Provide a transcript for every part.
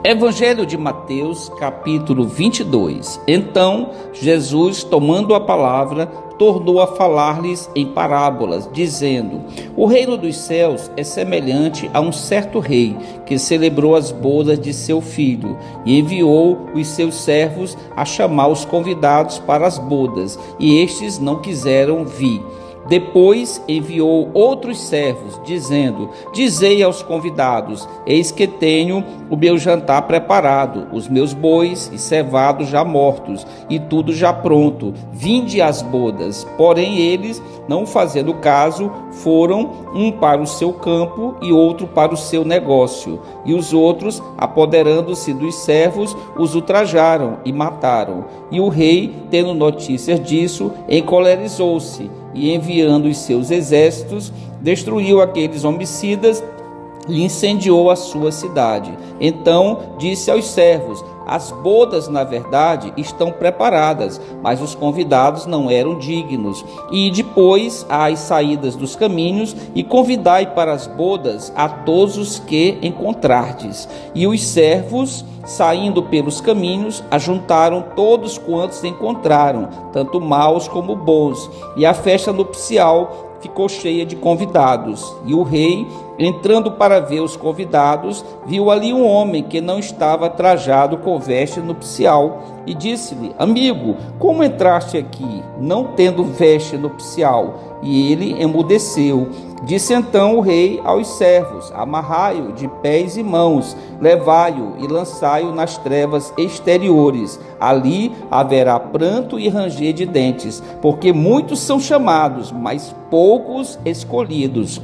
Evangelho de Mateus, capítulo 22. Então, Jesus, tomando a palavra, tornou a falar-lhes em parábolas, dizendo: O reino dos céus é semelhante a um certo rei, que celebrou as bodas de seu filho, e enviou os seus servos a chamar os convidados para as bodas, e estes não quiseram vir. Depois enviou outros servos, dizendo: Dizei aos convidados: Eis que tenho o meu jantar preparado, os meus bois e cevados já mortos, e tudo já pronto. Vinde às bodas. Porém eles, não fazendo caso, foram um para o seu campo e outro para o seu negócio. E os outros, apoderando-se dos servos, os ultrajaram e mataram. E o rei, tendo notícias disso, encolerizou-se, e enviando os seus exércitos, destruiu aqueles homicidas e incendiou a sua cidade. Então disse aos servos: As bodas, na verdade, estão preparadas, mas os convidados não eram dignos. E depois às saídas dos caminhos, e convidai para as bodas a todos os que encontrardes. E os servos, saindo pelos caminhos, ajuntaram todos quantos encontraram, tanto maus como bons, e a festa nupcial ficou cheia de convidados. E o rei, entrando para ver os convidados, viu ali um homem que não estava trajado com veste nupcial, e disse-lhe: Amigo, como entraste aqui, não tendo veste nupcial? E ele emudeceu. Disse então o rei aos servos: Amarrai-o de pés e mãos, levai-o e lançai-o nas trevas exteriores. Ali haverá pranto e ranger de dentes, porque muitos são chamados, mas poucos escolhidos.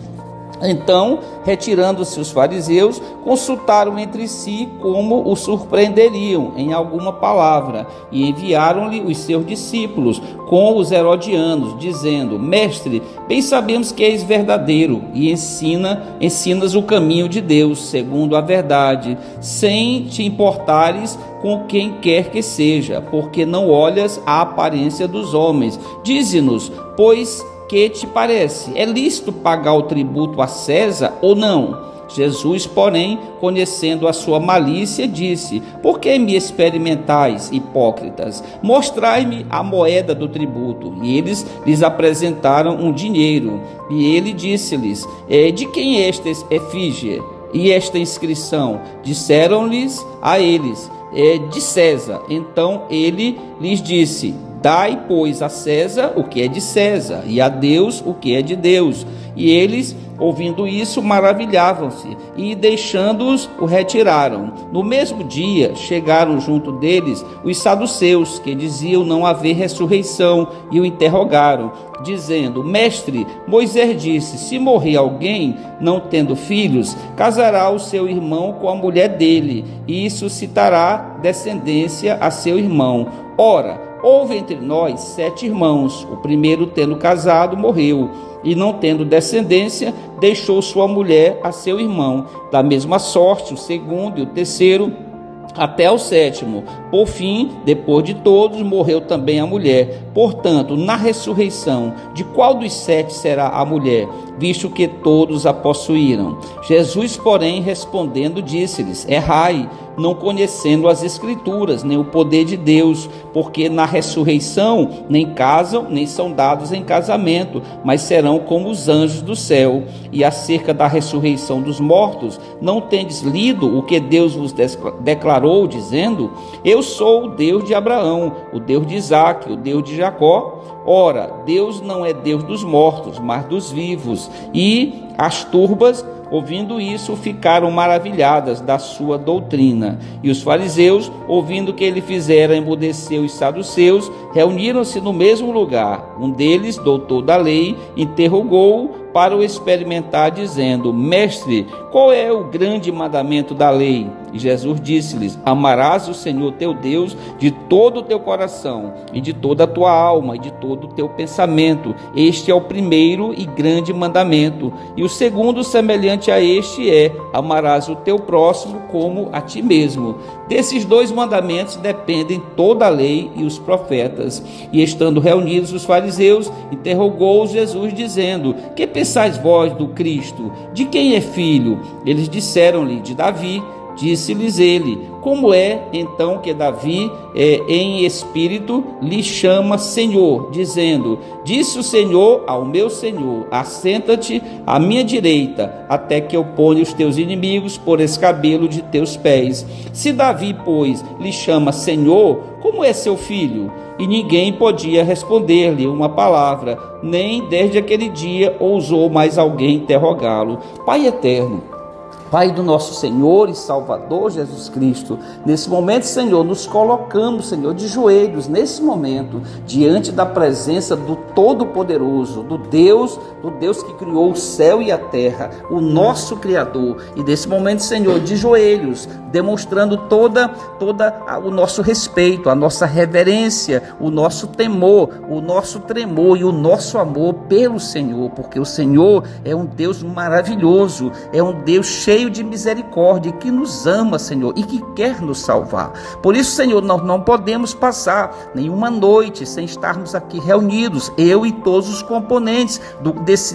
Então, retirando-se os fariseus, consultaram entre si como o surpreenderiam em alguma palavra, e enviaram-lhe os seus discípulos com os herodianos, dizendo: Mestre, bem sabemos que és verdadeiro e ensinas o caminho de Deus, segundo a verdade, sem te importares com quem quer que seja, porque não olhas a aparência dos homens. Dize-nos, pois, que te parece? É lícito pagar o tributo a César ou não? Jesus, porém, conhecendo a sua malícia, disse: Por que me experimentais, hipócritas? Mostrai-me a moeda do tributo. E eles lhes apresentaram um dinheiro. E ele disse-lhes: De quem é esta efígie e esta inscrição? Disseram-lhes a eles: de César. Então ele lhes disse: Dai, pois, a César o que é de César, e a Deus o que é de Deus. E eles, ouvindo isso, maravilhavam-se, e deixando-os, o retiraram. No mesmo dia, chegaram junto deles os saduceus, que diziam não haver ressurreição, e o interrogaram, dizendo: Mestre, Moisés disse: se morrer alguém, não tendo filhos, casará o seu irmão com a mulher dele, e suscitará descendência a seu irmão. Ora, houve entre nós 7 irmãos. O primeiro, tendo casado, morreu, e não tendo descendência, deixou sua mulher a seu irmão. Da mesma sorte, o segundo e o terceiro, até o 7º. Por fim, depois de todos, morreu também a mulher. Portanto, na ressurreição, de qual dos 7 será a mulher, visto que todos a possuíram? Jesus, porém, respondendo, disse-lhes: Errai, não conhecendo as Escrituras, nem o poder de Deus, porque na ressurreição nem casam, nem são dados em casamento, mas serão como os anjos do céu. E acerca da ressurreição dos mortos, não tendes lido o que Deus vos declarou, dizendo: Eu sou o Deus de Abraão, o Deus de Isaque, o Deus de Jacó? Ora, Deus não é Deus dos mortos, mas dos vivos. E as turbas, ouvindo isso, ficaram maravilhadas da sua doutrina. E os fariseus, ouvindo que ele fizera emudecer os saduceus, reuniram-se no mesmo lugar. Um deles, doutor da lei, interrogou-o para o experimentar, dizendo: Mestre, qual é o grande mandamento da lei? E Jesus disse-lhes: Amarás o Senhor teu Deus de todo o teu coração, e de toda a tua alma, e de todo o teu pensamento. Este é o primeiro e grande mandamento. E o segundo, semelhante a este, é: amarás o teu próximo como a ti mesmo. Desses 2 mandamentos dependem toda a lei e os profetas. E estando reunidos os fariseus, interrogou-os Jesus, dizendo: Que pensais vós do Cristo? De quem é filho? Eles disseram-lhe: de Davi. Disse-lhes ele: como é então que Davi em espírito lhe chama Senhor, dizendo: disse o Senhor ao meu Senhor, assenta-te à minha direita, até que eu ponha os teus inimigos por escabelo de teus pés. Se Davi, pois, lhe chama Senhor, como é seu filho? E ninguém podia responder-lhe uma palavra, nem desde aquele dia ousou mais alguém interrogá-lo. Pai eterno, Pai do nosso Senhor e Salvador Jesus Cristo, nesse momento, Senhor, nos colocamos, Senhor, de joelhos, nesse momento, diante da presença do Todo-Poderoso, do Deus que criou o céu e a terra, o nosso Criador. E nesse momento, Senhor, de joelhos, demonstrando toda o nosso respeito, a nossa reverência, o nosso temor, o nosso tremor e o nosso amor pelo Senhor, porque o Senhor é um Deus maravilhoso, é um Deus cheio de misericórdia, que nos ama, Senhor, e que quer nos salvar. Por isso, Senhor, nós não podemos passar nenhuma noite sem estarmos aqui reunidos, eu e todos os componentes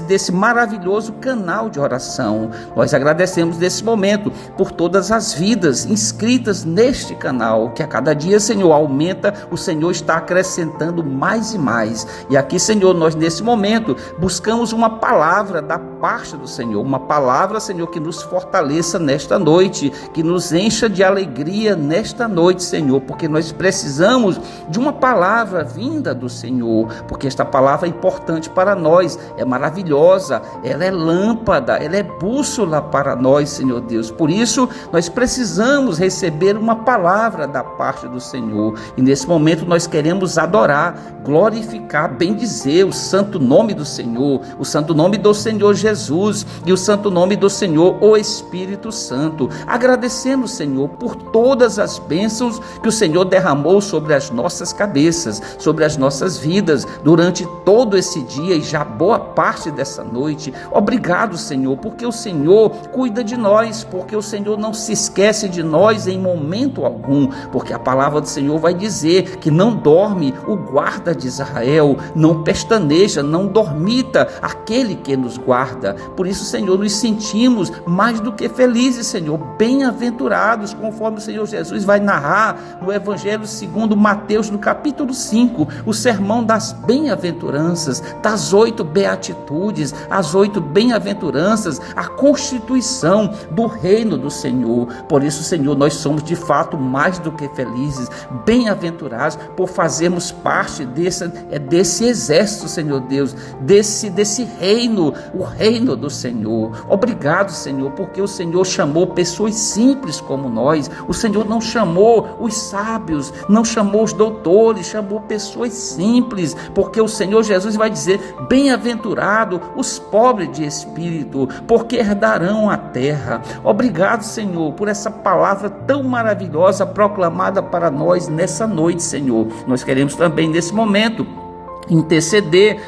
desse maravilhoso canal de oração. Nós agradecemos nesse momento por todas as vidas inscritas neste canal, que a cada dia, Senhor, aumenta, o Senhor está acrescentando mais e mais. E aqui, Senhor, nós nesse momento buscamos uma palavra da parte do Senhor, uma palavra, Senhor, que nos fortaleça nesta noite, que nos encha de alegria nesta noite, Senhor, porque nós precisamos de uma palavra vinda do Senhor, porque esta palavra é importante para nós, é maravilhosa, ela é lâmpada, ela é bússola para nós, Senhor Deus. Por isso, nós precisamos receber uma palavra da parte do Senhor, e nesse momento nós queremos adorar, glorificar, bendizer o santo nome do Senhor, o santo nome do Senhor Jesus e o santo nome do Senhor, o Espírito Santo. Agradecemos, Senhor, por todas as bênçãos que o Senhor derramou sobre as nossas cabeças, sobre as nossas vidas, durante todo esse dia e já boa parte dessa noite. Obrigado, Senhor, porque o Senhor cuida de nós, porque o Senhor não se esquece de nós em momento algum, porque a palavra do Senhor vai dizer que não dorme o guarda de Israel, não pestaneja, não dormita aquele que nos guarda. Por isso, Senhor, nos sentimos mais do que felizes, Senhor, bem-aventurados, conforme o Senhor Jesus vai narrar no Evangelho segundo Mateus, no capítulo 5, o sermão das bem-aventuranças, das 8 beatitudes, as 8 bem-aventuranças, a constituição do reino do Senhor. Por isso, Senhor, nós somos de fato mais do que felizes, bem-aventurados por fazermos parte desse exército, Senhor Deus, desse reino, o reino do Senhor. Obrigado, Senhor, porque o Senhor chamou pessoas simples como nós. O Senhor não chamou os sábios, não chamou os doutores, chamou pessoas simples, porque o Senhor Jesus vai dizer: bem-aventurado os pobres de espírito, porque herdarão a terra. Obrigado, Senhor, por essa palavra tão maravilhosa proclamada para nós nessa noite, Senhor. Nós queremos também nesse momento interceder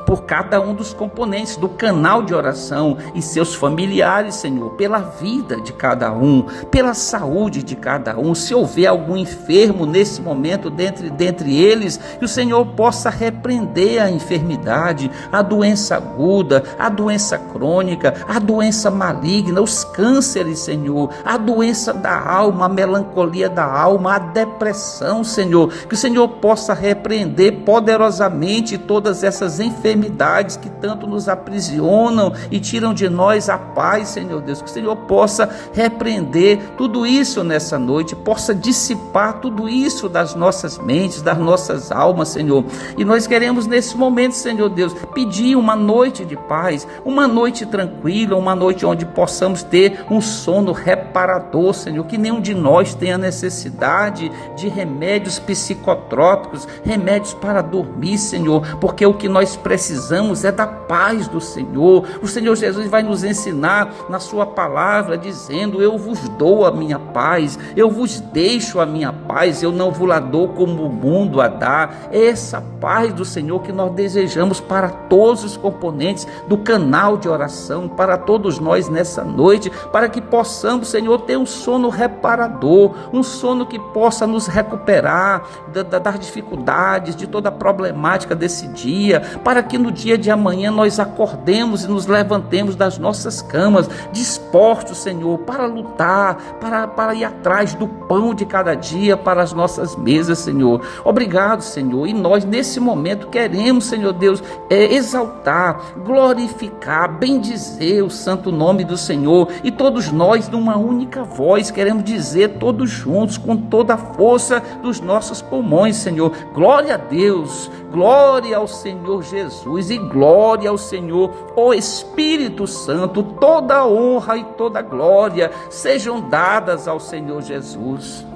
por cada um dos componentes do canal de oração e seus familiares, Senhor, pela vida de cada um, pela saúde de cada um. Se houver algum enfermo nesse momento dentre eles, que o Senhor possa repreender a enfermidade, a doença aguda, a doença crônica, a doença maligna, os cânceres, Senhor, a doença da alma, a melancolia da alma, a depressão, Senhor, que o Senhor possa repreender poderosamente todas essas enfermidades que tanto nos aprisionam e tiram de nós a paz, Senhor Deus. Que o Senhor possa repreender tudo isso nessa noite, possa dissipar tudo isso das nossas mentes, das nossas almas, Senhor. E nós queremos nesse momento, Senhor Deus, pedir uma noite de paz, uma noite tranquila, uma noite onde possamos ter um sono reparador, Senhor, que nenhum de nós tenha necessidade de remédios psicotrópicos, remédios para dormir, Senhor, porque o que nós precisamos é da paz do Senhor. O Senhor Jesus vai nos ensinar na sua palavra, dizendo: eu vos dou a minha paz, eu vos deixo a minha paz, eu não vos la dou como o mundo a dá. É essa paz do Senhor que nós desejamos para todos os componentes do canal de oração, para todos nós nessa noite, para que possamos, Senhor, ter um sono reparador, um sono que possa nos recuperar das dificuldades, de toda a problemática busca desse dia, para que no dia de amanhã nós acordemos e nos levantemos das nossas camas, dispostos, Senhor, para lutar, para ir atrás do pão de cada dia para as nossas mesas, Senhor. Obrigado, Senhor. E nós, nesse momento, queremos, Senhor Deus, exaltar, glorificar, bendizer o santo nome do Senhor. E todos nós, numa única voz, queremos dizer todos juntos, com toda a força dos nossos pulmões, Senhor: glória a Deus, glória ao Senhor Jesus e glória ao Senhor, o Espírito Santo. Toda a honra e toda a glória sejam dadas ao Senhor Jesus.